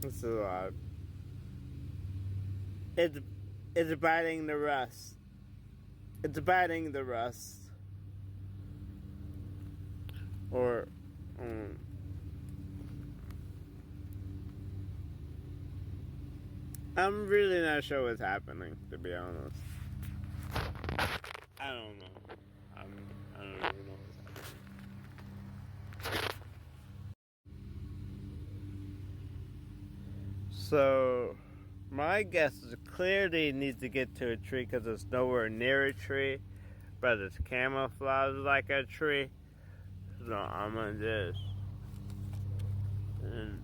It's alive. It's biting the rust. It's biting the rust. Or, I'm really not sure what's happening, to be honest. I don't know. I don't even know what's happening. So, my guess is clearly it needs to get to a tree because it's nowhere near a tree, but it's camouflaged like a tree. So I'm gonna just and